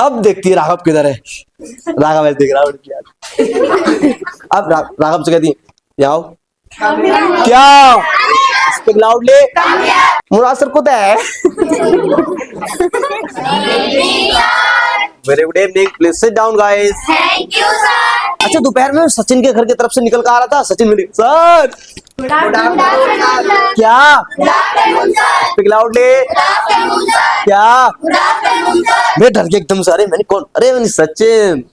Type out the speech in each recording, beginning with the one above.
अब देखती है राघव किधर है। राघव ऐसे देख रहा है। अब राघव से कहती है आओ। क्या? Speak loudly. मुराद सर को है। Very good evening, please sit down guys. Thank you sir. अच्छा, दोपहर में सचिन के घर की तरफ से निकल कर आ रहा था। सचिन मेरे सर गुड आफ्टरनून सर। क्या? Good afternoon sir. Speak loudly. Good afternoon sir. क्या? Good afternoon sir. मैं डर के एकदम से, अरे मैंने कौन, अरे मैंने सचिन।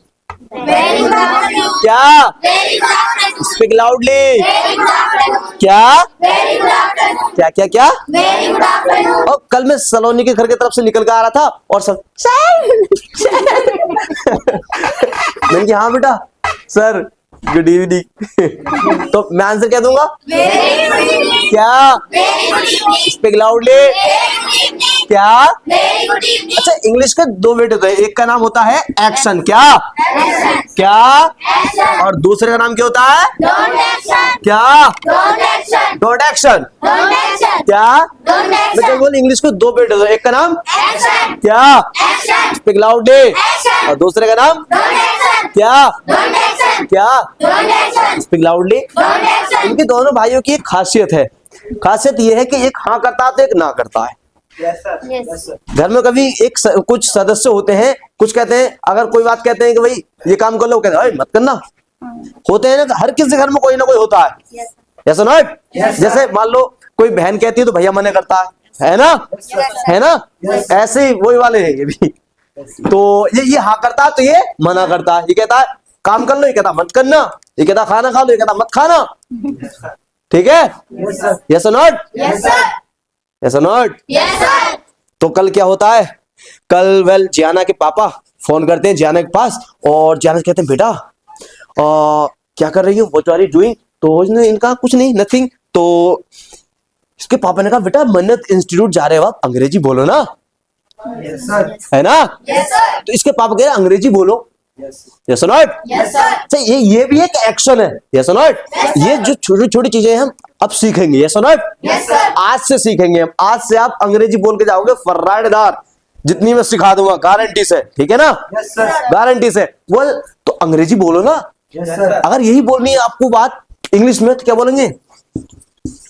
Very good afternoon. क्या? Very good afternoon. Speak loudly. Very good afternoon. क्या? Very good afternoon. क्या क्या क्या? Very good afternoon. और कल मैं सलोनी के घर की तरफ से निकल कर आ रहा था और सब मैंने कहा हाँ बेटा सर गुड इवनिंग। तो मैं आंसर क्या दूंगा? Very good evening. क्या? Very good evening. Speak loudly. Very good evening. क्या? Very good evening. अच्छा, इंग्लिश के दो वर्ड होते हैं, एक का नाम होता है एक्शन। क्या? एक्शन। क्या? एक्शन। और दूसरे का नाम क्या होता है? Don't action. क्या? Don't action. Don't action. Don't action. क्या? डोंट मैं क्या एक्शन। बोल, इंग्लिश को दो वर्ड होते हैं, एक का नाम एक्शन। क्या? एक्शन। Speak loudly. एक्शन। और दूसरे का नाम डोंट एक्शन। क्या? Don't action. क्या? Don't action. Speak loudly. Don't action. इनके दोनों भाइयों की एक खासियत है। खासियत यह है कि एक हाँ करता है तो एक ना करता है। यस। घर में कभी कुछ सदस्य होते हैं, कुछ कहते हैं, अगर कोई बात कहते हैं कि भाई ये काम कर लो, कहते हैं मत करना। होते हैं ना, हर किसी घर में कोई ना कोई होता है। ऐसा ना? जैसे मान लो कोई बहन कहती है तो भैया मना करता है ना? है ना? ऐसे ही वही वाले हैं ये भी। तो ये हाँ करता है तो ये मना करता है। ये कहता है काम कर लो, ये कहता मत करना। ये कहता खाना खा लो, ये कहता मत खाना। ठीक है? यस और नॉट? Yes sir. यस और नॉट? Yes sir. तो कल क्या होता है? कल जियाना के पापा फोन करते हैं जियाना के पास और जियाना से कहते हैं बेटा क्या कर रही हो, व्हाट आर यू डूइंग? तो उसने इनका कुछ नहीं, नथिंग। तो इसके पापा ने कहा बेटा मन्नत इंस्टीट्यूट जा रहे हो आप, अंग्रेजी बोलो ना। Yes sir. है ना? Yes sir. तो इसके पापा कह रहे अंग्रेजी बोलो। यस और नॉट? Yes sir. अच्छा, ये भी एक एक्शन है। यस और नॉट? ये जो छोटी छोटी चीजें हम अब सीखेंगे। यस और नॉट? Yes sir. आज से सीखेंगे हम। आज से आप अंग्रेजी बोल के जाओगे फर्राटेदार, जितनी मैं सिखा दूंगा गारंटी से। ठीक है ना? Yes sir. गारंटी से। बोल तो अंग्रेजी बोलो ना। Yes sir. अगर यही बोलनी है आपको बात इंग्लिश में तो क्या बोलेंगे?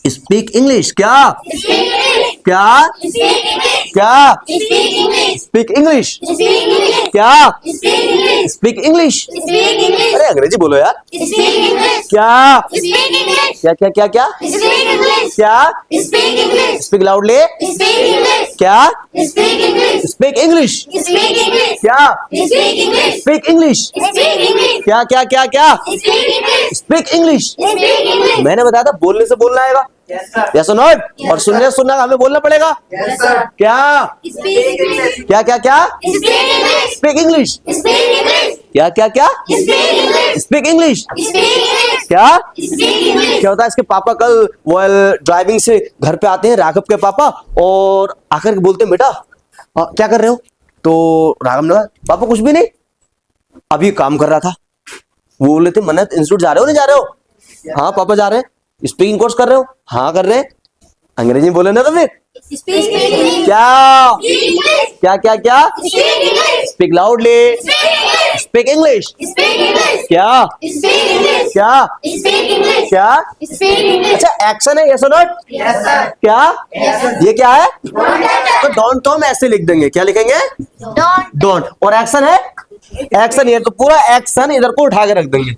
Speak English. क्या? Speak English. क्या? Speak English. क्या? Speak English. Speak English. Speak English. क्या? Speak English. Speak English. Speak English. अरे अंग्रेजी बोलो यार। Speak English. क्या? Speak English. क्या क्या क्या क्या? Speak English. क्या? Speak English. Speak loudly. Speak English. क्या? Speak English. Speak English. Speak English. क्या? Speak English. Speak English. Speak English. क्या क्या क्या क्या? Speak English. Speak English. Speak English. मैंने बताया था बोलने से बोलना आएगा। Yes sir. यस और नॉट? और सुनना हमें बोलना पड़ेगा। Yes sir. क्या? Speak English. क्या क्या क्या? Speak English. Speak English. Speak English. क्या क्या क्या? Speak English. Speak English. Speak English. क्या? Speak English. क्या होता है? इसके पापा कल ड्राइविंग से घर पे आते हैं, राघव के पापा, और आकर के बोलते हैं बेटा क्या कर रहे हो? तो राघव ने कहा पापा कुछ भी नहीं, अभी काम कर रहा था। वो बोले थे मन्नत इंस्टीट्यूट जा रहे हो, नहीं जा रहे हो? हाँ पापा जा रहे हैं। स्पीकिंग कोर्स कर रहे हो? हाँ कर रहे हैं। अंग्रेजी बोले ना तो फिर स्पीक इंग्लिश। क्या? Speak English. क्या क्या क्या? Speak English. Speak loudly. Speak English. Speak English. Speak English. क्या? Speak English. क्या? Speak English. क्या? Speak English. अच्छा, एक्शन है। यस और नॉट? Yes sir. क्या? ये क्या है? Don't action. तो डोंट तो हम ऐसे लिख देंगे। क्या लिखेंगे? डोंट। डोंट। और एक्शन है? एक्शन। ये तो पूरा एक्शन इधर को उठा के रख देंगे।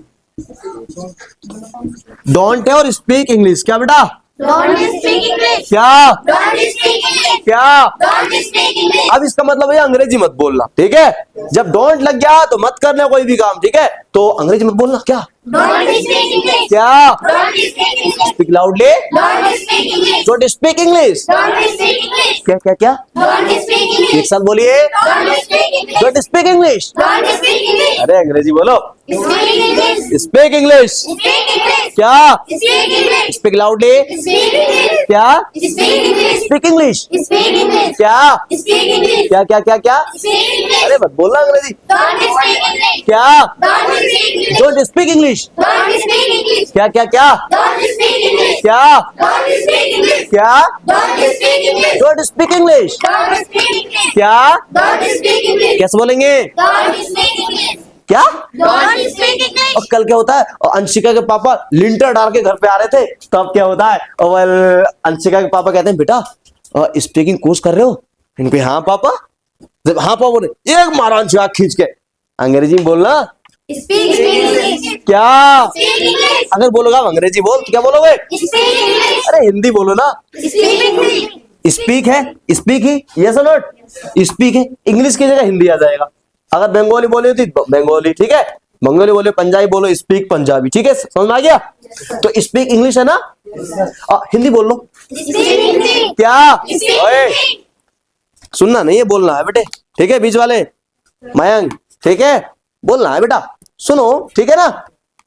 डोंट है और स्पीक इंग्लिश। क्या बेटा? Don't speak English. क्या? Don't speak English. क्या? Don't speak English. अब इसका मतलब है अंग्रेजी मत बोलना। ठीक है? जब डोंट लग गया तो मत करना कोई भी काम। ठीक है? तो अंग्रेजी मत बोलना। क्या? Don't speak English. क्या? Don't speak English. Speak loudly. Don't speak English. Don't speak English. Don't speak English. क्या क्या क्या? डोंट स्पीक एक इंग्लिश। साथ बोलिए। Don't speak English. Don't speak English. Don't speak English. अरे अंग्रेजी बोलो। Speak English. Speak English. Speak English. क्या? Speak English. Speak loudly. Speak English. क्या? Speak English. Speak English. Speak English. क्या? Speak English. क्या क्या क्या क्या? Speak English. अरे मत बोलना अंग्रेजी। Don't speak English. क्या? Don't speak English. Don't speak English. Don't speak English. क्या क्या क्या? Don't speak English. क्या Don't speak English. क्या Don't speak English. Don't speak English Don't speak English. क्या Don't speak English. कैसे बोलेंगे Don't speak English. क्या Don't speak English. और कल क्या होता है और अंशिका के पापा लिंटर डाल के घर पे आ रहे थे तब क्या होता है और अंशिका के पापा कहते हैं बेटा स्पीकिंग कोर्स कर रहे हो इनको हाँ पापा जब हाँ पापा बोले एक मारा अंशिका खींच के अंग्रेजी में बोलना Speak English. क्या Speak English. अगर बोलोगे आप अंग्रेजी बोल तो क्या बोलोगे Speak English. अरे हिंदी बोलो ना Speak English. स्पीक है स्पीक ही यस और नॉट स्पीक है इंग्लिश की जगह हिंदी आ जाएगा अगर बंगाली बोली होती बंगाली ठीक है बंगाली बोले पंजाबी बोलो स्पीक पंजाबी ठीक है समझ में आ गया तो स्पीक इंग्लिश है ना हिंदी बोल लो Speak Hindi. क्या Speak ओए Hindi. सुनना नहीं है बोलना है बेटे ठीक है बीच वाले मयंक ठीक है बोलना है बेटा सुनो ठीक है ना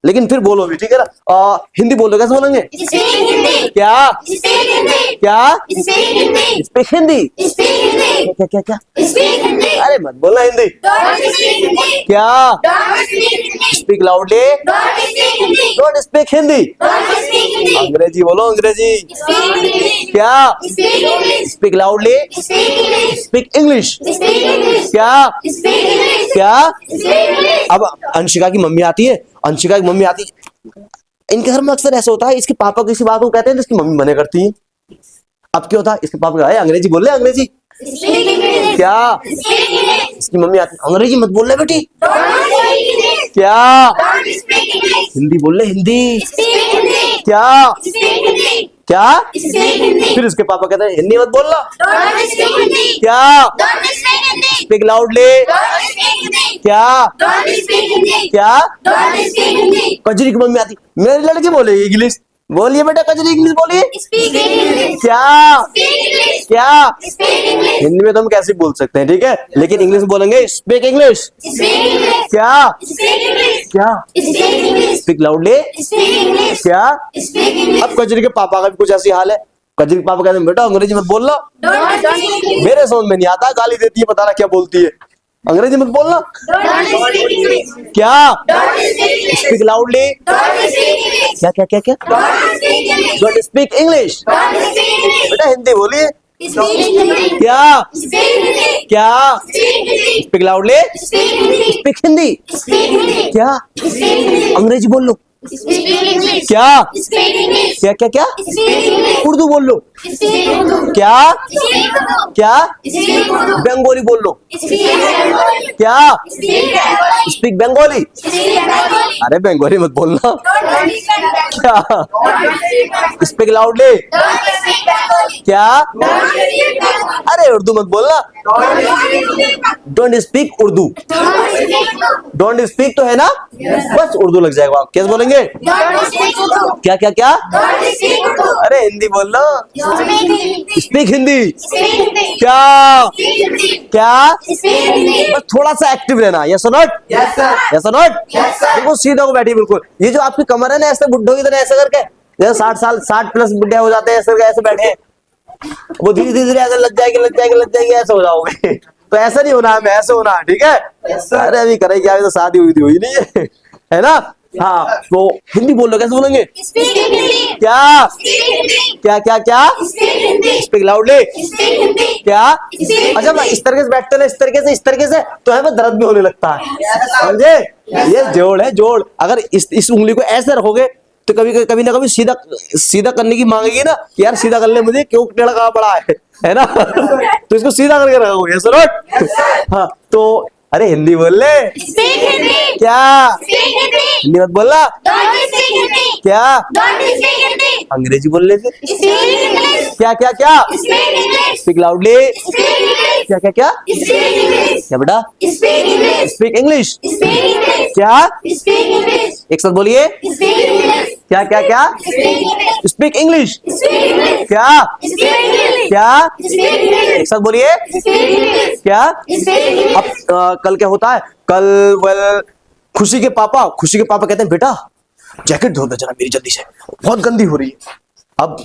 लेकिन फिर बोलो भी ठीक है ना हिंदी बोलो कैसे बोलेंगे Speak Hindi. क्या Speak Hindi. क्या Speak Hindi. Speak Hindi Speak Hindi. क्या क्या क्या Speak Hindi. अरे मत बोलना हिंदी Don't speak Hindi. क्या Don't speak Hindi. Speak loudly Don't speak Hindi. Don't speak Hindi Don't speak Hindi. अंग्रेजी बोलो अंग्रेजी Speak English. क्या Speak English. Speak loudly Speak English. Speak English Speak English. क्या Speak English. क्या Speak English. अब अंशिका की mummy आती है अंशिका की मम्मी आती है इनके घर में अक्सर ऐसा होता है इसके पापा किसी बात को कहते हैं तो इसकी मम्मी मना करती है अब क्या होता है इसके पापा कहते हैं अंग्रेजी बोल रहे अंग्रेजी Speak English. क्या Speak English. इसकी मम्मी आती है अंग्रेजी मत बोल रहे बेटी Don't speak English. क्या Don't speak English. हिंदी बोल रहे हिंदी Speak Hindi. क्या Speak Hindi. क्या Speak Hindi. फिर उसके पापा कहते हैं हिंदी मत बोलना Don't speak Hindi. क्या Don't speak Hindi. Speak loudly Don't speak Hindi. क्या Don't speak Hindi. क्या Don't speak Hindi. कजरी की मम्मी आती मेरी लड़की बोलेगी इंग्लिश बोलिए बेटा कजरी इंग्लिश बोलिए Speak English. क्या Speak English. क्या Speak English. हिंदी में तो हम कैसे बोल सकते हैं ठीक है लेकिन इंग्लिश में बोलेंगे स्पीक इंग्लिश Speak English. क्या Speak English. क्या Speak English. Speak loudly Speak English. क्या Speak English. अब कजरी के पापा का भी कुछ ऐसी हाल है कजरी के पापा कहते हैं बेटा अंग्रेजी मत बोलना Don't speak English. मेरे समझ में नहीं आता गाली देती है पता ना क्या बोलती है अंग्रेजी मत बोलना Don't speak English. क्या Don't speak English. Speak loudly Don't speak English. क्या क्या क्या क्या Don't speak English. Don't speak English Don't speak English. बेटा हिंदी बोलिए Speak Hindi. क्या Speak Hindi. क्या Speak Hindi. Speak loudly Speak Hindi. Speak Hindi Speak Hindi. क्या Speak Hindi. अंग्रेजी बोल लो Speak English. क्या Speak English. क्या क्या क्या Speak English. उर्दू बोल लो Speak Urdu. क्या Speak Urdu. क्या Speak Urdu. बंगाली बोल लो Speak Bengali. क्या Speak Bengali. Speak Bengali Speak Bengali. अरे बंगाली मत बोलना Don't speak Bengali. क्या Don't speak Bengali. Speak loudly Don't speak Bengali. क्या Don't speak Bengali. अरे उर्दू मत बोलना Don't speak Bengali. Don't speak Urdu Don't speak Urdu. Don't speak तो है ना बस उर्दू लग जाएगा कैसे बोलेंगे Don't speak Urdu. क्या क्या क्या Don't speak Urdu. अरे हिंदी बोल लो Speak Hindi. Speak Hindi Speak Hindi. क्या Speak Hindi. क्या Speak Hindi. बस थोड़ा सा एक्टिव रहना यस और नॉट Yes, sir. यस और नॉट Yes, sir. बिल्कुल सीधा को बैठी बिल्कुल ये जो आपकी कमर है ना ऐसे बुड्ढों की तरह ऐसे करके जैसे 60 प्लस बुढ़े हो जाते हैं ऐसे करके ऐसे बैठे वो धीरे धीरे ऐसे लग जाएगी ऐसे हो जाओगे तो ऐसा नहीं होना है ऐसे होना है ठीक है Yes, sir. अरे अभी करें क्या अभी तो शादी हुई नहीं है है ना हाँ तो हिंदी बोल लो कैसे बोलेंगे Speak Hindi. क्या Speak Hindi. क्या क्या क्या Speak Hindi. Speak loudly Speak Hindi. क्या Speak अच्छा इस तरीके से बैठते ना इस तरीके से तो हमें दर्द भी होने लगता है समझे ये जोड़ है जोड़ अगर इस उंगली को ऐसे रखोगे तो कभी ना कभी सीधा करने की मांगेगी ना यार सीधा कर ले मुझे क्यों टेढ़ा कहाँ पड़ा है ना तो इसको सीधा करके रखोगे ऐसा नोट हाँ तो अरे हिंदी बोल ले Speak Hindi. क्या Speak Hindi. हिंदी मत बोलना Don't speak Hindi. क्या Don't speak Hindi. अंग्रेजी बोल ले फिर Speak English. क्या क्या क्या Speak English. Speak loudly Speak English. क्या क्या क्या Speak English. क्या बेटा Speak English. Speak English Speak English. क्या Speak English. एक साथ बोलिए Speak English. क्या क्या क्या Speak English. Speak English Speak English. क्या Speak English. क्या Speak English. एक साथ बोलिए Speak English. क्या Speak English. अब कल क्या होता है कल वेल खुशी के पापा कहते हैं बेटा जैकेट धो दे जरा मेरी जल्दी से बहुत गंदी हो रही है अब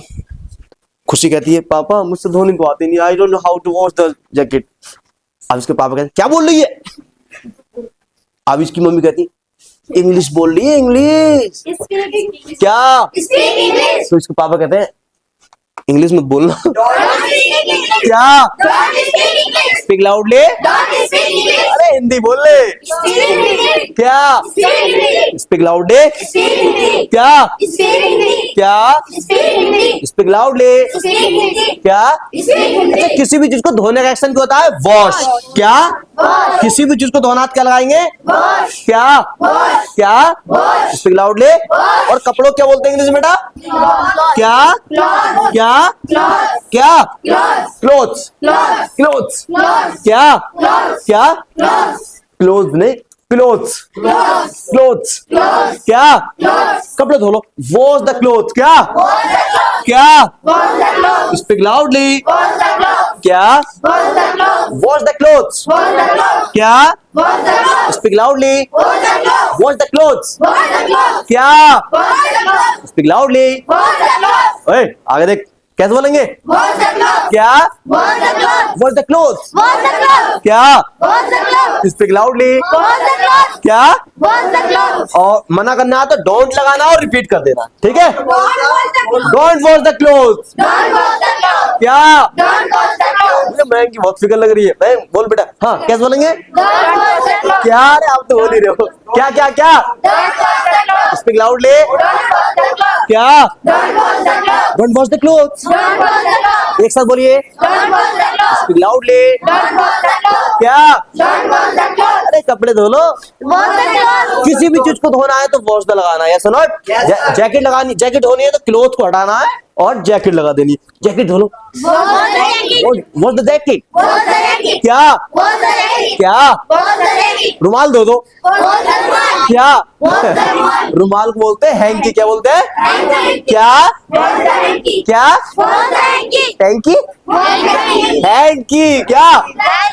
खुशी कहती है पापा मुझसे धोने को आती नहीं I don't know how to wash the jacket अब इसके पापा कहते हैं क्या बोल रही है अब इसकी मम्मी कहती इंग्लिश बोल रही है, इंग्लिश। Speak English. क्या? Speak English. तो इसके पापा कहते हैं इंग्लिश मत बोलना। Don't speak English. क्या? Don't speak English. Speak loudly. Don't speak English. अरे हिंदी बोल ले। Speak English. क्या? Speak English. Speak loudly. Speak English. क्या? Speak English. क्या? Speak English. Speak loudly. Speak English. क्या? Speak अच्छा, English. किसी भी चीज को धोने का एक्शन क्या होता है? वॉश। क्या? Wash. किसी भी चीज को धोना क्या लगाएंगे? Wash. क्या? Wash. क्या? Wash. Speak loudly. और कपड़ों क्या बोलते हैं इंग्लिश में बेटा? Cloth. क्या? Cloth. क्या? Cloth. क्या? Cloth. Clothes. Cloth. Clothes. Cloth. क्या? Cloth. क्या? Cloth. क्लोथ नहीं, क्लोथ्स। Cloth. क्लोथ्स। Cloth. क्या? Cloth. कपड़े धो लो। Wash the cloth. क्या? Wash the cloth. क्या? Wash the cloth. Speak loudly. Wash the cloth. क्या? Wash the cloth. Wash the clothes. Wash the cloth. क्या? Wash the cloth. Speak loudly. Wash the cloth. Wash the clothes. Wash the cloth. क्या? Wash the cloth. Speak loudly. Wash the cloth. ओए आगे देख, कैसे बोलेंगे? Wash the cloth. क्या? Wash the cloth. Wash the clothes. Wash the cloth. क्या? Wash the cloth. Speak loudly. Wash the cloth. क्या? Wash the cloth. और मना करना है तो डोंट लगाना और रिपीट कर देना, ठीक है? Don't wash the cloth. Don't wash the clothes. Don't wash the cloth. क्या? Don't wash the cloth. मुझे मैम की बहुत फिक्र लग रही है। मैम बोल बेटा। हाँ कैसे बोलेंगे? Don't wash the cloth. क्या? अरे आप तो बोल ही रहे हो। क्या क्या क्या? Don't wash the cloth. Speak loudly. Don't wash the cloth. क्या? Don't wash the cloth. Don't wash the clothes. Don't wash the cloth. एक साथ बोलिए। Don't wash the cloth. Speak loudly. Don't wash the cloth. क्या? Don't wash the cloth. अरे कपड़े धो लो। Wash the cloth. किसी भी चीज को धोना है तो वॉश द लगाना है, सुनो। जैकेट लगानी, जैकेट धोनी है तो क्लोथ को हटाना है और जैकेट लगा देनी है। जैकेट धो लो। Wash the jacket. Wash the jacket. Wash the jacket. क्या? Wash the jacket. क्या? Wash the jacket. रुमाल धो दो। Wash the wall. क्या? Wash the wall. रुमाल को बोलते हैं हैंकी। क्या बोलते हैं? Hanky. क्या? Wash the hanky. क्या? Wash the hanky. Hanky. Wash the hanky. Hanky. क्या?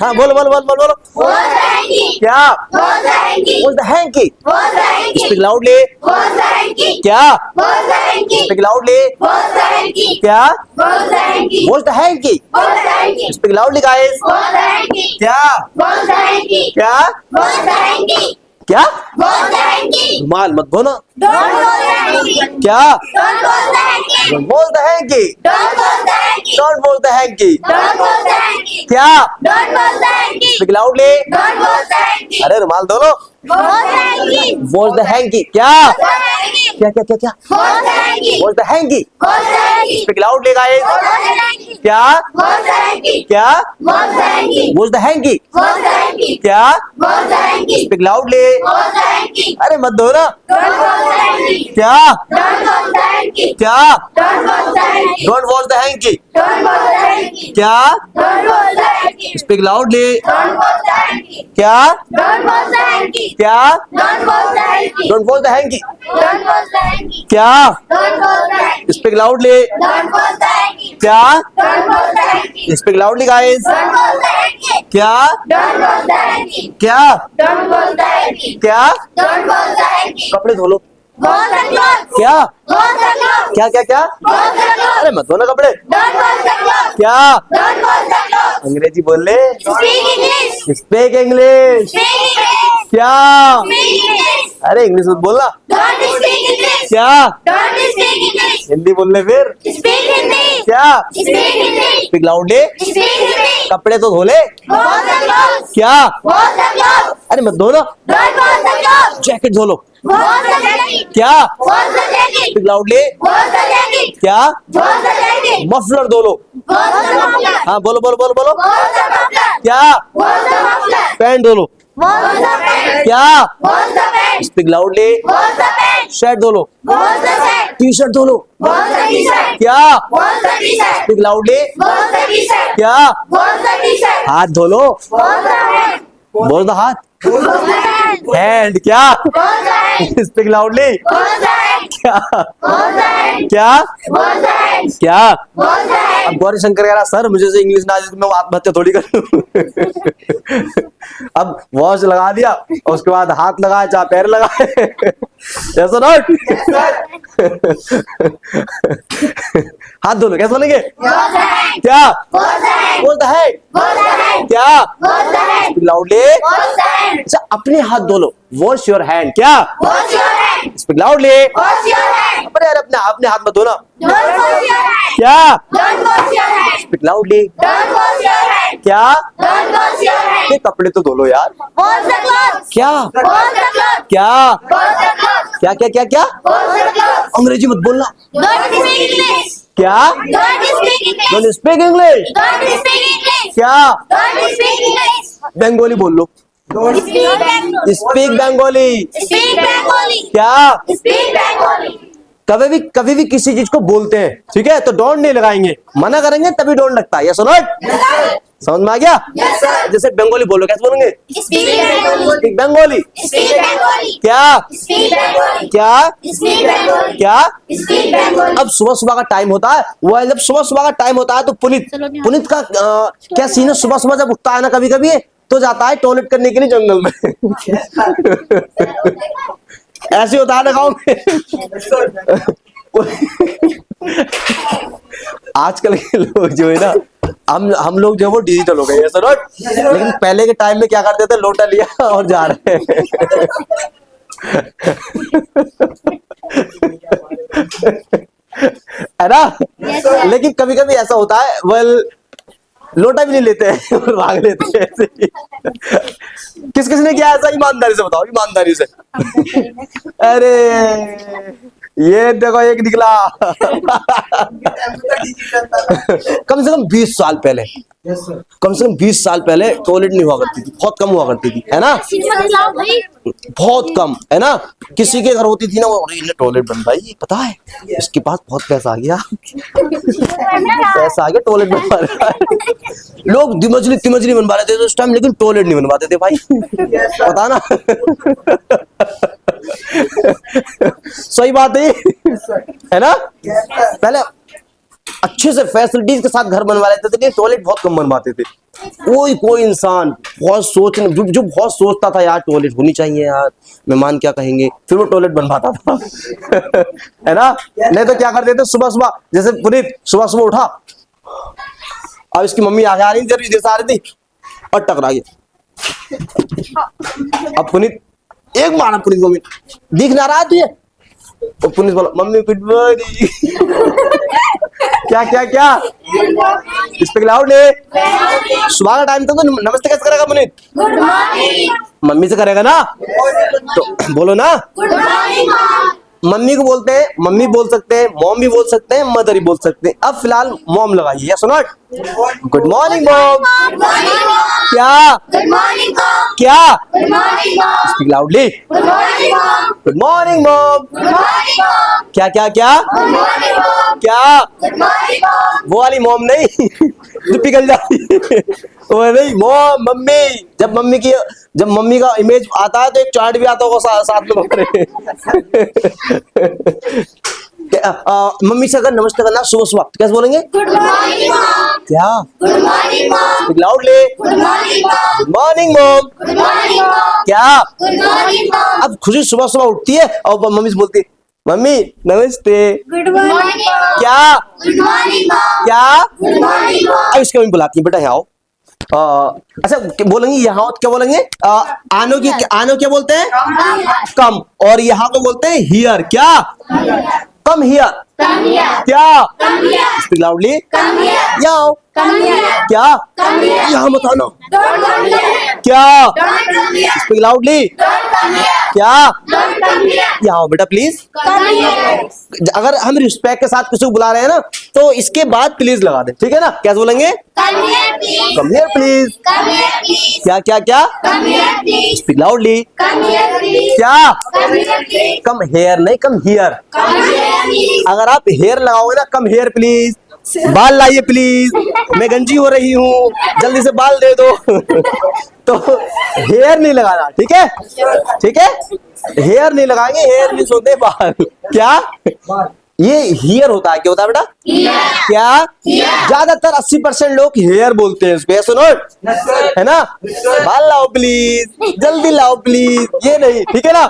हाँ बोलो बोलो बोलो बोलो। Wash the hanky. क्या? Wash the hanky. Wash the hanky. Wash the hanky. Speak loudly. Wash the hanky. क्या? Wash the hanky. Speak loudly. Wash the hanky. क्या? Wash the hanky. Wash the hanky. Wash the hanky. Speak loudly guys. Wash the hanky. क्या? Wash the hanky. क्या? Wash the hanky. क्या? Wash the hanky. रुमाल मत धोना। Don't wash the hanky. क्या? Don't wash the hanky. Wash the hanky. Don't wash the hanky. Don't wash the hanky. Don't wash the hanky. क्या? Don't wash the hanky. Speak loudly. Don't wash the hanky. अरे रुमाल धो लो। Wash the hanky. Wash the hanky. क्या? Wash the hanky. क्या क्या क्या क्या? Wash the hanky. Wash the hanky. Wash the hanky. Speak loudly guys. Wash the hanky. क्या? Wash the hanky. क्या? Wash the hanky. Wash the hanky. Wash the hanky. क्या? Wash the hanky. Speak loudly. Wash the hanky. अरे मत धो ना। Don't wash the hanky. क्या? Don't wash the hanky. क्या? Don't wash the hanky. Don't wash the hanky. Don't wash the hanky. क्या? Don't wash the hanky. Speak loudly. Don't wash the hanky. क्या? Don't wash the hanky. क्या? Don't wash the hanky. Don't wash the hanky. Don't wash the hanky. क्या? Don't wash the hanky. Speak loudly. Don't wash the hanky. क्या? Don't wash the hanky. Speak loudly guys. Don't wash the hanky. क्या? Don't wash the hanky. क्या? Don't wash the hanky. क्या? Don't wash the hanky. कपड़े धो लो। Wash the clothes. क्या? Wash the clothes. क्या क्या क्या? Wash the clothes. अरे मत धो ना कपड़े। Don't wash the clothes. क्या? Don't wash the clothes. अंग्रेजी बोल ले। Speak English. Speak English. Speak English. क्या? Speak English. अरे इंग्लिश मत बोलना। Don't speak English. क्या? Don't speak English. हिंदी बोल ले फिर। Speak Hindi. क्या? Speak Hindi. Speak loudly. Speak Hindi. कपड़े तो धो ले। Wash the clothes. क्या? Wash the clothes. अरे मत धो ना। Don't wash the clothes. Jacket धो लो। Wash the jacket. क्या? Wash the jacket. Speak loudly. Wash the jacket. क्या? Wash the jacket. मफलर धो लो। Wash the muffler. हाँ बोलो बोलो बोलो बोलो। Wash the muffler. क्या? Wash the muffler. पैंट धो लो। Wash the pants. क्या? Wash the pants. Speak loudly. Wash the pants. Shirt धो लो। Wash the shirt. T shirt धो लो। Wash the t-shirt. क्या? Wash the t-shirt. Speak loudly. Wash the t-shirt. क्या? Wash the t-shirt. हाथ धो लो। Wash the hand. बोल दो हाथ। Wash the hand. Hand. क्या? Wash the hand. Speak loudly. Wash the hand. क्या? Wash the hand. क्या? Wash the hand. क्या? Wash the hand. अब गौरी शंकर कह रहा सर मुझे से इंग्लिश ना आती तो मैं आत्महत्या थोड़ी करूं। अब वॉश लगा दिया और उसके बाद हाथ लगाए चाहे पैर लगाए। ऐसा नॉट। हाथ धो लो। कैसे बोलेंगे? Wash the hand. क्या? Wash the hand. बोलता है। Wash the hand. क्या? Wash the hand. Loudly. Wash the hand. अच्छा अपने हाथ धो लो। Wash your hand. क्या? Wash your hand. Speak loudly. Wash your hand. अरे यार अपने हाथ मत धोना। Don't wash your hand. क्या? Don't wash your hand. Speak loudly. Don't wash your hand. क्या? Don't wash your hand. ये कपड़े तो धो लो यार। Wash the clothes. क्या? Wash the clothes. क्या? Wash the clothes. क्या क्या क्या क्या? Wash the clothes. अंग्रेजी मत बोलना। Don't speak English. क्या? Don't speak English. Don't speak English. Don't speak English. क्या? Don't speak English. बंगाली बोल लो। Speak Bengali. Speak Bengali. Speak Bengali. क्या? Speak Bengali. कभी भी किसी चीज को बोलते हैं, ठीक है, तो डोंट नहीं लगाएंगे, मना करेंगे तभी डोंट लगता है। ये सुनो, Yes, sir. समझ में आ गया? Yes, sir. जैसे बंगाली बोलो, कैसे बोलेंगे? Speak Bengali. Speak Bengali. Speak Bengali. क्या? Speak Bengali. क्या? Speak Bengali. क्या? Speak Bengali. अब सुबह सुबह का टाइम होता है, वो जब सुबह सुबह का टाइम होता है तो पुनीत का क्या सीन है, सुबह सुबह जब उठता है ना कभी कभी तो जाता है टॉयलेट करने के लिए जंगल में। ऐसे होता है ना गाँव में। आजकल के लोग जो है ना, हम लोग जो है वो डिजिटल हो गए, ऐसा नॉट, लेकिन पहले के टाइम में क्या करते थे, लोटा लिया और जा रहे हैं। है ना? लेकिन कभी कभी ऐसा होता है, वेल लोटा भी नहीं लेते हैं और भाग लेते हैं ऐसे ही। किस ने किया ऐसा? ईमानदारी से बताओ, ईमानदारी से। अरे ये देखो एक निकला। कम से कम 20 साल पहले, कम से कम 20 साल पहले टॉयलेट नहीं हुआ करती थी, बहुत कम हुआ करती थी, है ना? बहुत कम, है ना? किसी के घर होती थी ना, अरे इन्हें टॉयलेट बनवाई, पता है इसके पास बहुत पैसा आ गया, पैसा आ गया, टॉयलेट बनवा रहा है। लोग तिमजली बनवा रहे थे उस टाइम, लेकिन टॉयलेट नहीं बनवाते थे भाई, पता ना। सही बात है ना? पहले अच्छे से फैसिलिटीज के साथ घर बनवा लेते थे, लेकिन टॉयलेट बहुत कम बनवाते थे। कोई इंसान जो बहुत सोचता था यार टॉयलेट होनी चाहिए यार, मेहमान क्या कहेंगे, फिर वो टॉयलेट बनवाता था। है ना? नहीं तो क्या करते थे, सुबह सुबह जैसे पुनीत सुबह सुबह उठा, अब इसकी मम्मी आगे आ रही थी, जैसे आ रही थी और टकरा गया। अब पुनीत एक मारा, पुनीत मम्मी दिख ना रहा तुझे, तो पुनीत बोला मम्मी गुड मॉर्निंग। क्या क्या क्या? इस पे लाउड है। सुबह का टाइम था तो नमस्ते कैसे करेगा पुनीत? Good morning. मम्मी से करेगा ना, तो बोलो ना। Good morning mom. मम्मी को बोलते हैं, मम्मी बोल सकते हैं, मॉम भी बोल सकते हैं, मदर ही बोल सकते हैं। अब फिलहाल मॉम लगाइए, या सुनो, good morning mom. Good morning mom. क्या? Good morning mom. क्या? Good morning mom. Speak loudly. Good morning mom. Good morning mom. Good morning mom. क्या क्या क्या? Good morning mom. क्या? Good morning mom. वो वाली मॉम नहीं जो पिघल जाती है, वो नहीं मॉम, मम्मी। जब मम्मी का इमेज आता है तो एक चार्ट भी आता होगा साथ में पकड़े। मम्मी से अगर नमस्ते करना सुबह सुबह तो कैसे बोलेंगे? Good morning mom. क्या? Good morning mom. Loudly. Good morning mom. Good morning mom. Good morning mom. क्या? Good morning mom. अब खुशी सुबह सुबह उठती है और मम्मी से बोलती है मम्मी नमस्ते। Good morning mom. क्या? Good morning mom. क्या? Good morning mom. अब इसके मम्मी बुलाती है, बेटा यहाँ आओ। अच्छा बोलेंगे यहाँ आओ, क्या बोलेंगे? आनो क्या बोलते हैं? कम। और यहाँ को बोलते हैं हियर। क्या? कम हियर। Come here. क्या? Come here. Speak loudly. Come here. यहाँ आओ। Come here. क्या? Come here. यहाँ मत आना। Don't come here. क्या? Don't come here. Speak loudly. Don't come here. क्या? Don't come here. यहाँ आओ बेटा प्लीज। Come here. अगर हम रिस्पेक्ट के साथ किसी को बुला रहे हैं ना तो इसके बाद प्लीज लगा दे, ठीक है ना? कैसे बोलेंगे? Come here, please. Come here please. Come here, please. क्या क्या क्या? Come here, please. Speak loudly. Come here, please. क्या? Come here, please. Come hair नहीं, come here. Come here, please. अगर आप हेयर लगाओगे ना, कम हेयर प्लीज। बाल लाइए प्लीज, मैं गंजी हो रही हूँ, जल्दी से बाल दे दो। तो हेयर नहीं लगाना, ठीक है? ठीक है, हेयर नहीं लगाएंगे, हेयर नहीं होते बाल। क्या? ये हियर होता है, क्या होता है बेटा? Here. क्या? Here. ज्यादातर 80% लोग हेयर बोलते हैं इसको, सुनो, है ना? बाल लाओ प्लीज, जल्दी लाओ प्लीज, ये नहीं, ठीक है ना?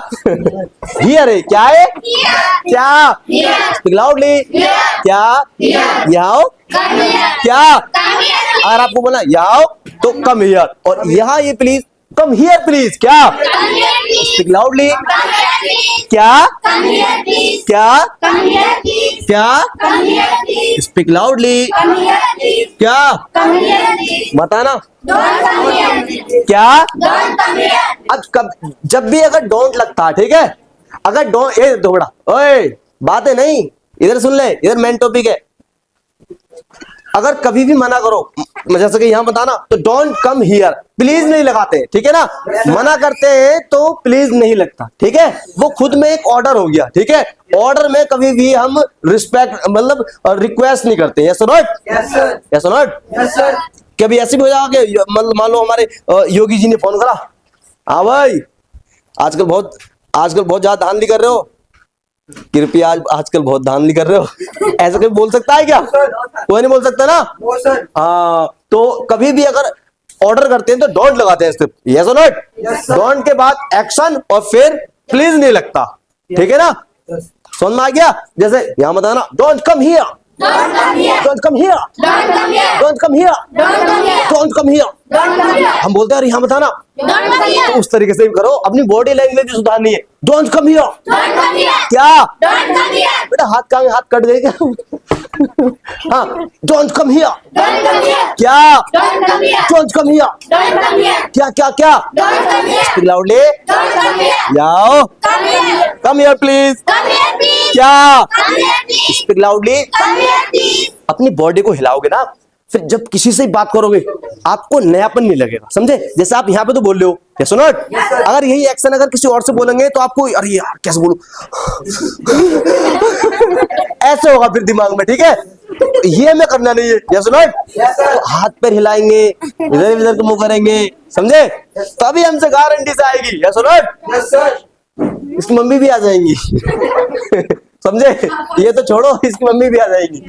हियर है, क्या है? Here. क्या? Here. Speak loudly. Here. क्या? Here. यहाँ Come here. क्या? Come here. अगर आपको बोला यहाँ तो कम हियर, और यहाँ ये प्लीज कम हियर प्लीज। क्या? Come here, please. Speak loudly. Come here, please. क्या? Come here, please. क्या? Come here, please. क्या? Come here, please. Speak loudly. Come here, please. क्या? Come here, please. बताना। Don't come here, please. क्या? Don't come here. अब जब भी अगर डोंट लगता है, ठीक है, अगर डोंट, ए दोगड़ा, ओए बातें नहीं, इधर सुन ले, इधर मेन टॉपिक है। अगर कभी भी मना करो, जैसे कि यहां बताना, तो डोंट कम हियर, प्लीज नहीं लगाते, ठीक है ना। मना करते हैं तो प्लीज नहीं लगता, ठीक है, वो खुद में एक ऑर्डर हो गया, ठीक है। ऑर्डर में कभी भी हम रिस्पेक्ट मतलब रिक्वेस्ट नहीं करते। Yes not? Yes, sir. Yes not? Yes, sir. कभी ऐसे भी हो जाएगा कि मतलब मान लो हमारे योगी जी ने फोन करा, हाँ भाई आजकल बहुत ज्यादा धांधली कर रहे हो, कृपया आजकल बहुत धांधली कर रहे हो, ऐसा कोई बोल सकता है क्या? कोई नहीं बोल सकता ना। No, sir. हाँ, तो कभी भी अगर ऑर्डर करते हैं तो डोंट लगाते हैं सिर्फ। यस और नॉट? Yes, sir. डोंट के बाद एक्शन और फिर प्लीज नहीं लगता, ठीक है ना। Yes. समझ में आ गया? जैसे यहां बताना, don't come here, Don't come here. Don't come here, Don't come here. Don't come here, Don't come here. Don't come here. Don't come here. हम बोलते हैं यहां बताना, Don't come here. तो उस तरीके से भी करो, अपनी बॉडी लैंग्वेज भी सुधारनी है। Don't come here. Don't come here. क्या? Don't come here. बेटा हाथ कहाँ हाथ कट गए क्या? हाँ, don't come here. Don't come here. क्या? Don't come here. Don't come here. Don't come here. क्या क्या क्या? Don't come here. Speak loudly. Don't come here. याओ, Come here. Come here please. Come here, please. क्या? Come here, please. Speak loudly. Come here, please. अपनी body को हिलाओगे ना, फिर जब किसी से बात करोगे आपको नयापन नहीं लगेगा, समझे। जैसे आप यहाँ पे तो बोल रहे हो, ये सुनो, अगर यही एक्शन अगर किसी और से बोलेंगे तो आपको अरे यार कैसे बोलूं ऐसे होगा फिर दिमाग में, ठीक है। तो ये हमें करना नहीं है। ये सुनो, तो हाथ पैर हिलाएंगे, इधर इधर को मुंह करेंगे, समझे, तभी हमसे गारंटी से आएगी। ये सुनो, Yes, sir. इसकी मम्मी भी आ जाएंगी समझे, ये तो छोड़ो, इसकी मम्मी भी आ जाएगी।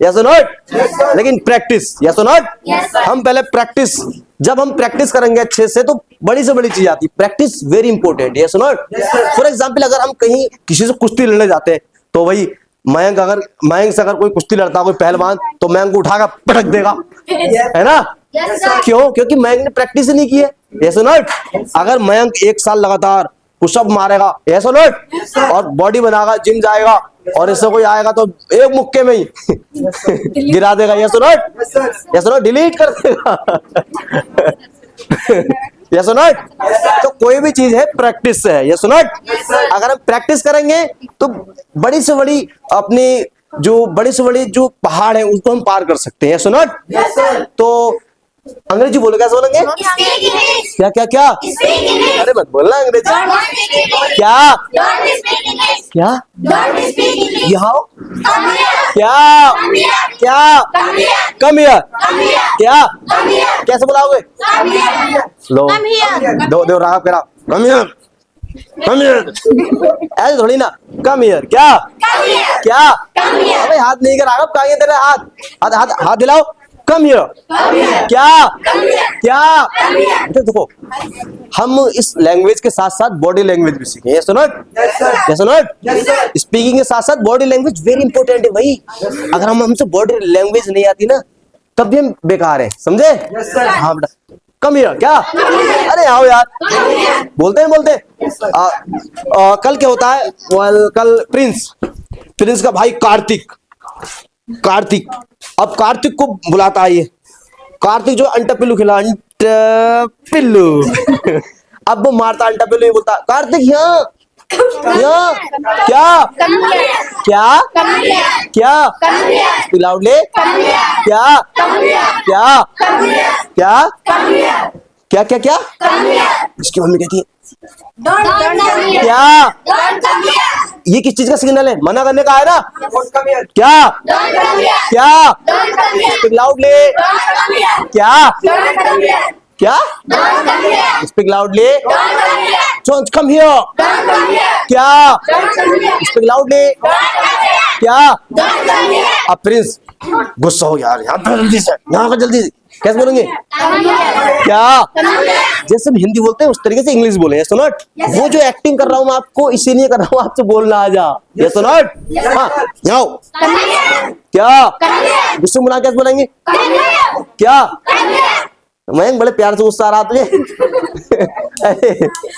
यस और नॉट? लेकिन प्रैक्टिस, यस और नॉट? Yes, sir. हम पहले प्रैक्टिस, जब हम प्रैक्टिस करेंगे अच्छे से तो बड़ी से बड़ी चीज आती है। Practice very important. यस और not? Yes, sir. For example अगर हम कहीं किसी से कुश्ती लड़ने जाते हैं तो वही मयंक से अगर कोई कुश्ती लड़ता कोई पहलवान, तो मयंक को उठाकर पटक देगा, है ना। Yes, sir. क्यों? क्योंकि मयंक ने प्रैक्टिस ही नहीं की है। यस और नॉट? अगर मयंक 1 साल लगातार पुशअप मारेगा, यस और नॉट, और बॉडी बनाएगा, जिम जाएगा, और इससे कोई आएगा तो एक मुक्के में ही गिरा देगा। यस और नॉट? Yes, sir. यस और नॉट? डिलीट कर देगा यस और नॉट? तो कोई भी चीज है प्रैक्टिस से है। यस और नॉट? अगर हम प्रैक्टिस करेंगे तो बड़ी से बड़ी अपनी जो पहाड़ है उसको हम पार कर सकते हैं। यस और नॉट? Yes, sir. तो अंग्रेजी बोलो, कैसे बोलेंगे? Speak English. क्या क्या क्या? Speak English. अरे मत बोलना अंग्रेजी। Don't speak English. क्या? Don't speak English. क्या? Don't speak English. यहाँ आओ। Come here. क्या? Come here. क्या? Come here. Come here. Come here. क्या? Come here. कैसे बुलाओगे? Come here. Low, Come here. दो राग करा, कम हियर, कम हियर, ऐसे थोड़ी ना, कम हियर। क्या? Come here. क्या? Come here. अबे हाथ नहीं करा, कहाँ है तेरे हाथ? हाथ दिलाओ, कम हियर। Come here. क्या? Come here. क्या? Come here. बेटा देखो, हम इस लैंग्वेज के साथ साथ बॉडी लैंग्वेज भी सीखें। ये सुनो, Yes, sir. ये सुनो, Yes, sir. स्पीकिंग के साथ साथ बॉडी लैंग्वेज वेरी इंपॉर्टेंट है भाई। अगर हमसे बॉडी लैंग्वेज नहीं आती ना तब भी हम बेकार है, समझे। Yes, sir. हाँ बेटा, कम हियर। क्या? अरे आओ यार, बोलते हैं बोलते कल क्या होता है, कल प्रिंस का भाई कार्तिक, अब कार्तिक को बुलाता है ये कार्तिक जो अंटा पिल्लू खिला, अंटा पिल्लू अब वो मारता अंटा पिल्लू, ये बोलता कार्तिक यहाँ क्या? Come here. क्या? Come here. क्या? Come here. Loudly. Come here. क्या? Come here. क्या? Come here. क्या? Come here. क्या क्या क्या? Come here. इसकी मम्मी कहती है Don't come here. क्या? Don't come here. ये किस चीज का सिग्नल है? मना करने का है ना। Don't come here. क्या? Don't come here. क्या? Don't come here. Speak loudly. Don't come here. क्या? Don't come here. क्या? Don't come here. Speak loudly. Don't come here. Don't come here. Don't come here. क्या? Don't come here. Speak loudly. Don't come here. क्या? Don't come here. अब Prince गुस्सा हो यार, यहाँ पे जल्दी से, यहाँ पे जल्दी से, कैसे बोलेंगे? Come here. क्या? Come here. जैसे हम हिंदी बोलते हैं उस तरीके से इंग्लिश बोले। सुनो, वो जो एक्टिंग कर रहा हूँ मैं आपको इसीलिए कर रहा हूँ, आपसे बोलना आ जा। ये सुनो, हाँ जाओ। Come here. क्या? Come here. गुस्से में बुला कैसे बोलेंगे? Come here. क्या? Come here. मैं बड़े प्यार से गुस्सा आ रहा तुझे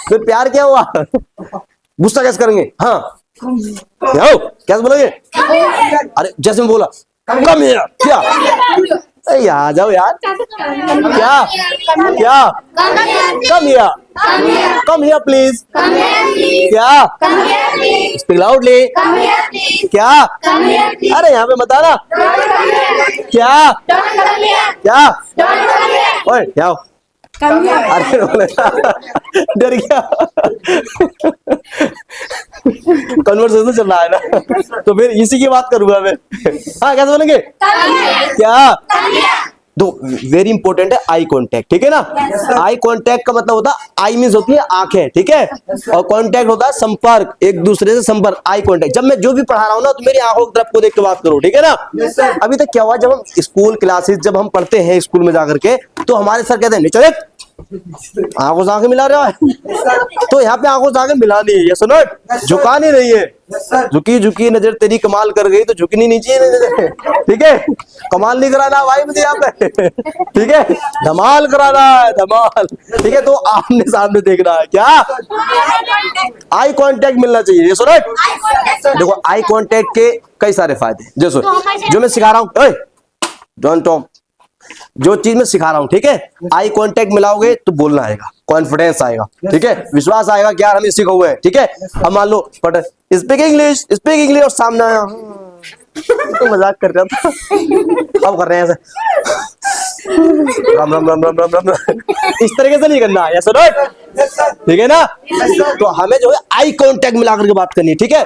फिर प्यार क्या हुआ? गुस्सा कैसे करेंगे? हाँ आओ, कैसे बोलोगे? अरे जैसे मैं बोला कम हियर, क्या? अरे आ जाओ यार, क्या क्या? Come here, come here please, क्या? स्पीक लाउडली, क्या? अरे यहाँ पे मत आना, क्या क्या? ओए आओ, अरे डर गया। कन्वर्सेशन चल रहा है ना, तो फिर इसी की बात करूंगा मैं। हाँ कैसे बोलेंगे? क्या? दो वेरी इंपॉर्टेंट है आई कांटेक्ट, ठीक है ना? आई कांटेक्ट का मतलब होता है, आई मींस होती है आंखें, ठीक है, और कांटेक्ट होता है संपर्क, एक दूसरे से संपर्क, आई कांटेक्ट। जब मैं जो भी पढ़ा रहा हूं ना, तो मेरी आंखों की तरफ को देख के बात करो, ठीक है ना? अभी तक क्या हुआ, जब हम स्कूल क्लासेस जब हम पढ़ते हैं स्कूल में जाकर के, तो हमारे सर कहते हैं नीचे देख, आंखों से आंखें मिला रहा है, तो यहाँ पे आंखों से आंखें मिलानी है, ये सुनो, झुकानी नहीं है। झुकी झुकी नजर तेरी कमाल कर गई, तो झुकनी नहीं चाहिए नजर, ठीक है? कमाल नहीं कराना भाई मुझे यहाँ पे, ठीक है? धमाल कराना है, धमाल, ठीक है? तो आमने सामने देखना है, क्या? आई कांटेक्ट मिलना चाहिए, ये सुनो। देखो आई कांटेक्ट के कई सारे फायदे, जैसे जो मैं सिखा रहा हूँ, डोंट टॉक, जो चीज मैं सिखा रहा हूं, ठीक है? आई कांटेक्ट मिलाओगे तो बोलना आएगा, कॉन्फिडेंस आएगा, ठीक है? विश्वास आएगा कि यार हम सीखा हुआ है, ठीक है? अब मान लो पढ़ स्पीक इंग्लिश, और सामने आया तो मजाक कर रहा था, अब कर रहे हैं ऐसे, राम राम राम राम राम राम, इस तरीके से नहीं करना है, सुनो, ठीक है ना? तो हमें जो है आई कांटेक्ट मिला करके बात करनी है, ठीक है?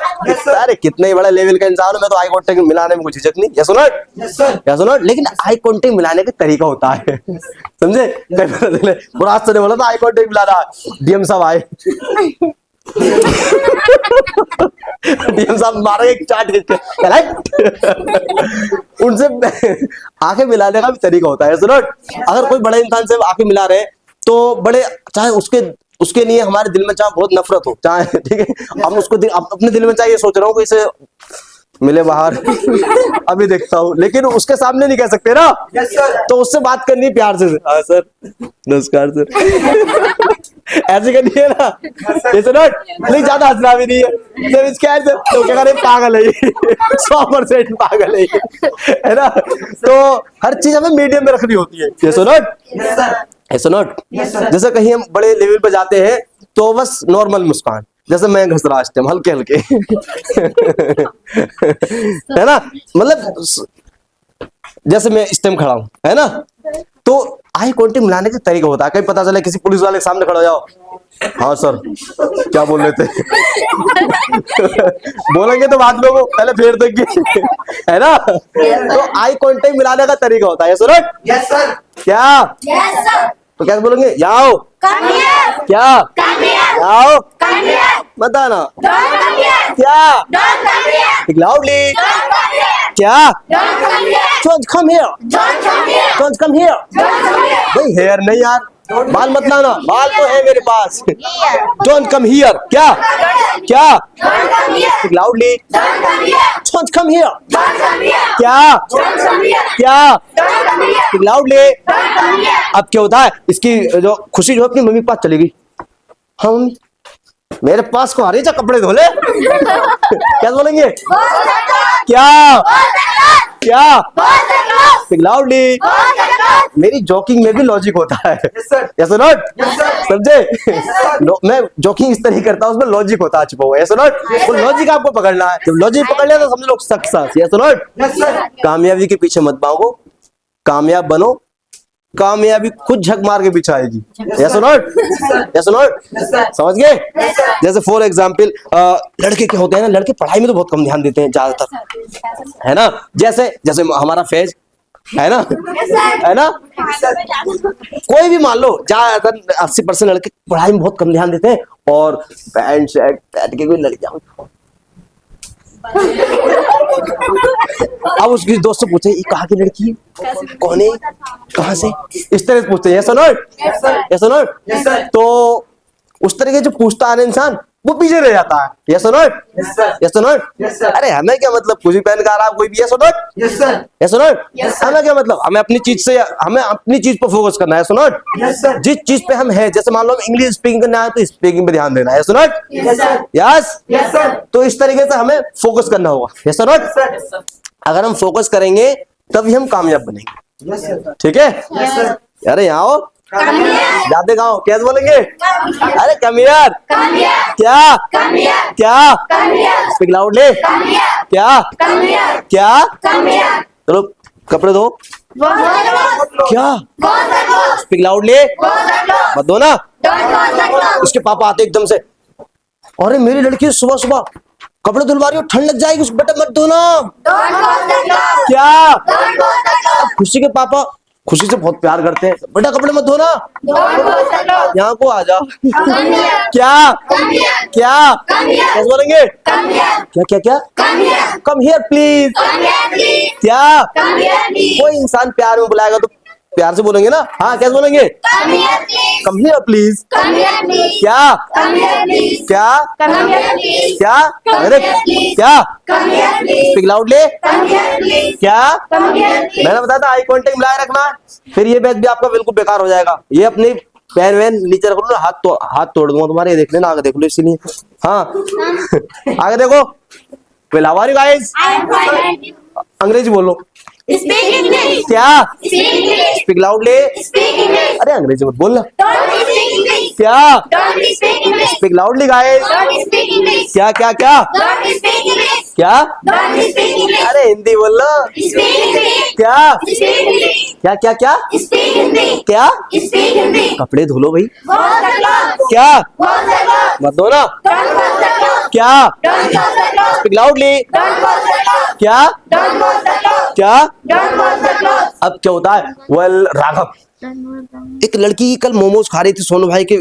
अरे कितने बड़ा लेवल का इंसान हूं मैं, तो आई कांटेक्ट मिलाने में कुछ झिझक नहीं, या सुनो, लेकिन आई कांटेक्ट मिलाने का तरीका होता है, समझे? बुराज ने बोला था आई कांटेक्ट मिलाना, डीएम साहब आए, डीएम साहब मारे एक चाट खींच के, उनसे आंखें मिलाने का भी तरीका होता है, सुनो। अगर कोई बड़े इंसान से आंखें मिला रहे, तो बड़े, चाहे उसके लिए हमारे दिल में चाहे बहुत नफरत हो, चाहे, ठीक है, हम उसको अपने दिल में चाहे ये सोच रहा हूँ कि इसे मिले बाहर अभी देखता हूँ, लेकिन उसके सामने नहीं कह सकते ना, तो उससे बात करनी प्यार से, हाँ सर, नमस्कार सर, ऐसे करनी है ना, ऐसे ना, नहीं ज्यादा हंसना भी नहीं है, जब इसके ऐसे तो क्या करें, पागल है 100% पागल है ना? तो हर चीज हमें मीडियम में रखनी होती है, ये सुनो, जैसे कहीं हम बड़े लेवल पे जाते हैं, तो बस नॉर्मल मुस्कान, जैसे मैं घस रहा स्टेम हल्के हल्के है ना, मतलब जैसे मैं स्टेम खड़ा हूं, है ना? तो आई कांटेक्ट मिलाने का तरीका होता है, कहीं पता चले किसी पुलिस वाले के सामने खड़ा हो जाओ, हाँ सर क्या बोल रहे थे बोलेंगे तो बाद में वो पहले फेर देंगे, है ना? तो आई कांटेक्ट मिलाने का तरीका होता है, सुनो, यस सर, क्या? तो कैसे बोलेंगे? याओ, क्या? आओ, बताना, क्या? लाउडली, क्या? Don't come here, don't come here, भाई हेयर नहीं यार, बाल मत लाना, बाल तो है मेरे पास, don't come here, क्या? क्या? लाउडली, don't come here, क्या? क्या? लाउडली। अब क्या होता है, इसकी जो खुशी जो अपनी मम्मी के पास चली गई, हाँ मम्मी मेरे पास को आ रही है, कपड़े धो ले क्या बोलेंगे? क्या? क्या? लाउडली। मेरी जोकिंग में भी लॉजिक होता है, यस और नॉट, समझे? मैं जोकिंग इस तरह करता हूँ, उसमें लॉजिक होता है छुपा हुआ, यस और नॉट? वो लॉजिक आपको पकड़ना है, जब लॉजिक पकड़ लिया तो समझ लो सक्सेस, यस और नॉट? कामयाबी के पीछे मत भागो, कामयाब बनो, कामयाबी खुद झक मार के पीछे आएगी, यस और नॉट? यस और नॉट? समझ गए? जैसे फॉर एग्जांपल लड़के क्या होते हैं ना, लड़के पढ़ाई में तो बहुत कम ध्यान देते हैं ज्यादातर, है ना? जैसे हमारा फैज है ना, है ना? कोई भी मान लो ज्यादातर 80% लड़के पढ़ाई में बहुत कम ध्यान देते हैं, और पैंट शर्ट पहन के कोई लड़कियां, अब उसकी दोस्त से पूछे ये कहाँ की लड़की है, कौन है, कहाँ से, इस तरह से पूछते हैं, यस और नॉट? यस और नॉट? तो उस तरीके जो पूछता है ना इंसान वो पीछे रह जाता है। यस और नॉट? Yes, sir. यस और नॉट? Yes, sir. अरे हमें क्या मतलब, कुछ भी पहन कर आ रहा है कोई भी। यस और नॉट? Yes, sir. यस और नॉट? Yes, sir. हमें क्या मतलब, हमें अपनी चीज से, हमें अपनी चीज पर फोकस करना है। यस और नॉट? Yes, sir. जिस चीज पे हम है, जैसे मान लो हम इंग्लिश स्पीकिंग करना है तो स्पीकिंग पे ध्यान देना है। यस और not? Yes, sir. Yes. Yes, sir. तो इस तरीके से हमें फोकस करना होगा। यस और नॉट? Yes, sir. अगर हम फोकस करेंगे तभी हम कामयाब बनेंगे। Yes, sir. ठीक है? Yes, sir. अरे यहाँ आओ, Come here. जाते गाँव कैसे बोलेंगे? अरे कम हियर। Come here. क्या? Come here. क्या? Come here. Speak loudly. Come here. क्या? Come here. क्या? Come here. चलो कपड़े धो। Wash the clothes. क्या? Wash the clothes. Speak loudly. Wash the clothes. मत दो ना। Don't wash the clothes. उसके पापा आते एकदम से, अरे मेरी लड़की सुबह सुबह कपड़े धुलवा रही हो, ठंड लग जाएगी, बेटा मत धोना। Don't wash the clothes. क्या? Don't wash the clothes. खुशी के पापा खुशी से बहुत प्यार करते हैं, बेटा कपड़े मत धोना, Don't wash the clothes. यहाँ को आ जा। Come here. क्या? Come here. क्या? Come here. कैसे बोलेंगे? Come here. क्या क्या क्या? Come here. Come here please. Come here, please. क्या? Come here, please. कोई इंसान प्यार में बुलाएगा तो प्यार से बोलेंगे ना। हाँ कैसे बोलेंगे? Come here, please. Come here please. Come here, please. क्या? Come here, please. क्या? Come here, please. क्या? Come अरे here, please. क्या? Come here, please. Speak loudly. Come here, please. क्या? Come here, please. मैंने बताया था आई कांटेक्ट मिलाए रखना, फिर ये बैच भी आपका बिल्कुल बेकार हो जाएगा। ये अपनी पैर वैन नीचे रख लो ना, हाथ तोड़ दूंगा तुम्हारे। ये देख लेना, आगे देख लो इसीलिए। हाँ आगे देखो। Well how are you guys? I am fine. अंग्रेजी बोलो। Speak English. क्या? Speak English. Speak loudly. Speak English. अरे अंग्रेजी मत बोलना। Don't speak English. क्या? Don't speak English. Speak loudly guys. Don't speak English. क्या क्या क्या? Don't speak English. क्या? Don't speak English. अरे हिंदी बोलना। Speak English. क्या? Speak English. क्या क्या क्या? Speak English. क्या? Speak English. कपड़े धुलो भाई। Wash the clothes. क्या? Wash the clothes. मत धो ना। Don't wash the clothes. क्या? Don't wash the clothes. Speak loudly. Don't wash the clothes. क्या? Don't wash the clothes. क्या? Don't wash the clothes. अब क्या होता है? वेल राघव, एक लड़की कल मोमोज खा रही थी सोनू भाई के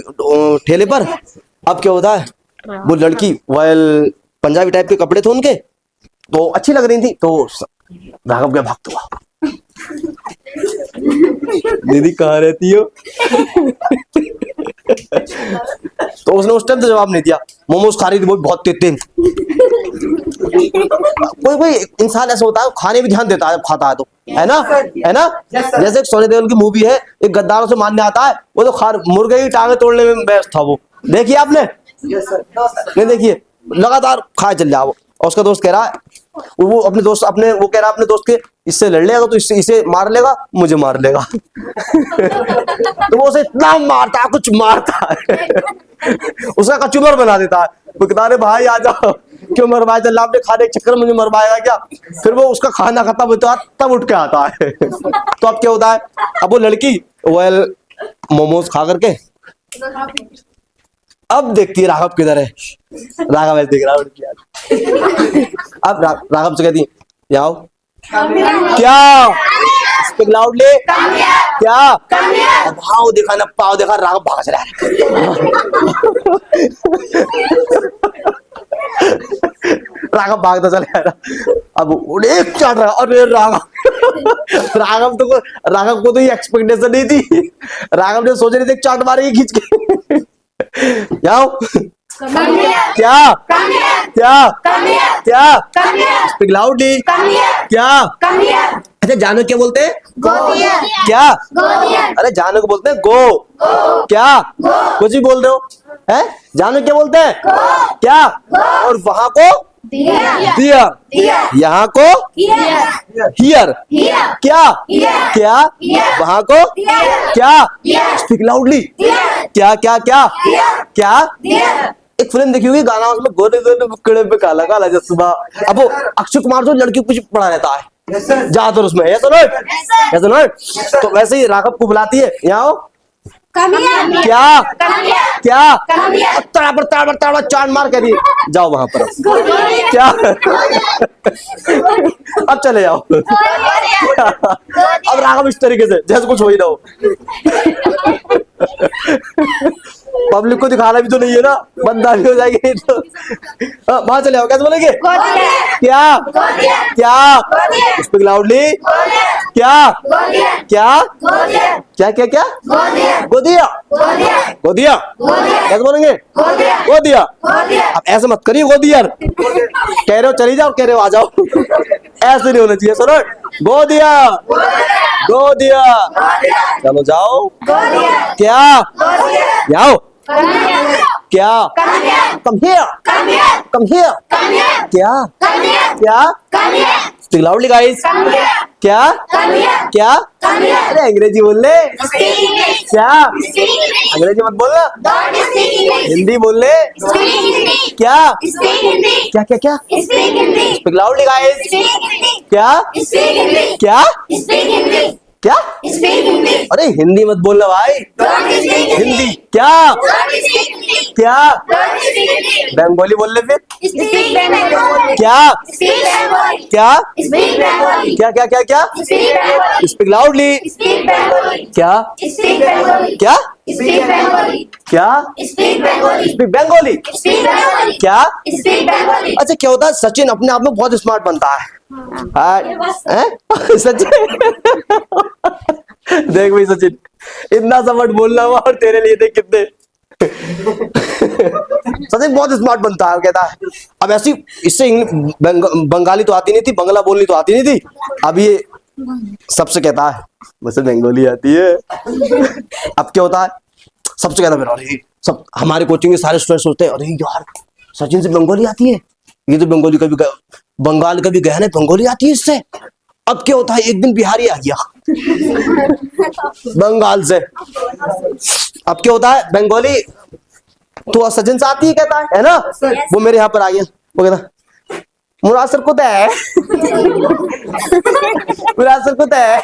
ठेले पर। अब क्या होता है, वो लड़की वेल पंजाबी टाइप के कपड़े थे उनके, तो अच्छी लग रही थी, तो राघव क्या भागता हुआ, दीदी कहाँ रहती हो? तो उसने उस टाइम तो जवाब नहीं दिया। मोमोज खा रही थी वो भी बहुत तेज। कोई कोई इंसान ऐसा होता है खाने में ध्यान देता है खाता है तो, है ना? है ना? जैसे एक सोनी देओल की मूवी है, एक गद्दारों से मारने आता है, वो तो खा मुर्गे की टांगे तोड़ने में व्यस्त था। वो देखिए आपने? Yes, sir. No, sir. नहीं देखिए, लगातार खाए चल जाओ। और उसका दोस्त कह रहा है, वो अपने दोस्त वो कह रहा है अपने दोस्त के, इससे लड़ लेगा तो इसे मार लेगा, मुझे मार लेगा। तो वो उसे इतना मारता है, कुछ मारता है, उसका कचूमर बना देता है। वो कहता है भाई आ जाओ, क्यों मरवाया, चल आपने खाने के चक्कर में मुझे मरवाएगा क्या? फिर वो उसका खाना खत्म होता है तब उठ के आता है। तो अब क्या होता है, अब वो लड़की वेल मोमोज खा करके अब देखती है राघव किधर है। राघव ऐसे देख रहा है। अब राघव से कहती है, यहाँ आओ। क्या? Speak loudly. क्या? अब हाउ देखा ना पाव देखा, राघव भाग चला राघव भागता चला जा रहा। अब एक चाट रहा, अरे राघव को तो ये एक्सपेक्टेशन नहीं थी। राघव ने सोच रहे थे चाट मारेगी खींच के। जाओ। क्या? क्या? क्या? Speak loudly. क्या? अच्छा जानू क्या बोलते हैं? क्या? अरे जानू को बोलते हैं गो। क्या? कुछ भी बोल रहे हो है? जानू क्या बोलते हैं? क्या? और वहां को दियर, यहाँ को हियर। क्या? क्या? वहां को क्या? Speak loudly. क्या क्या क्या? क्या? एक फिल्म देखी होगी, गाना उसमें गोरे गोरे बुकड़े पे काला काला जज्बा। अब वो अक्षय कुमार जो लड़की को कुछ पढ़ा रहता है ज्यादातर उसमें, ऐसा नोट। तो वैसे ही राघव को बुलाती है, यहाँ आओ। क्या? क्या? तड़ाबड़ चांद मार के दिए, जाओ वहां पर। क्या? अब चले जाओ। अब राघव इस तरीके से जैसे कुछ हो ही ना हो। पब्लिक को दिखाना भी तो नहीं है ना, बंदा भी हो जाएगी नहीं तो। वहां चले आओ, कैसे बोलेंगे? क्या क्या? Speak loudly. क्या क्या क्या क्या क्या? गोदिया गोदिया। कैसे बोलेंगे? गोदिया। अब ऐसे मत करिए गोदिया, कह रहे हो चली जाओ, कह रहे हो आ जाओ, ऐसे नहीं होना चाहिए। सुनो, गोदिया गोदिया। चलो जाओ। क्या जाओ? क्या? Come here come here. क्या क्या? Speak loudly guys. क्या क्या? अरे अंग्रेजी बोल ले। क्या? अंग्रेजी मत बोलना, हिंदी बोल ले। क्या क्या क्या क्या? Speak loudly guys. क्या क्या क्या? अरे हिंदी मत बोलना भाई, हिंदी। क्या क्या? बंगाली बोल ले फिर। क्या क्या क्या क्या क्या क्या? Speak loudly. क्या क्या क्या? स्पीक बंगाली। क्या? अच्छा, क्या होता है, सचिन अपने आप में बहुत स्मार्ट बनता है। सचिन देख भाई, सचिन इतना समझ बोलना हुआ और तेरे लिए देख कितने सचिन बहुत स्मार्ट बनता है। कहता है अब ऐसी, इससे बंगाली तो आती नहीं थी, बंगला बोलनी तो आती नहीं थी, अब ये सबसे कहता है मुझसे बंगाली आती है। अब क्या होता है, सबसे कहता है अरे सब हमारे कोचिंग के सारे स्टूडेंट सोचते हैं अरे यार सचिन से बंगाली आती है, ये तो बंगाली कभी बंगाल का भी गया है, बंगाली आती है इससे। अब क्या होता है, एक दिन बिहारी आ गया बंगाल से। अब क्या होता है, बंगाली तो सचिन से आती है, कहता है ना। वो मेरे यहाँ पर आ गया, वो कहता मुराद सर को है मुराद सर को है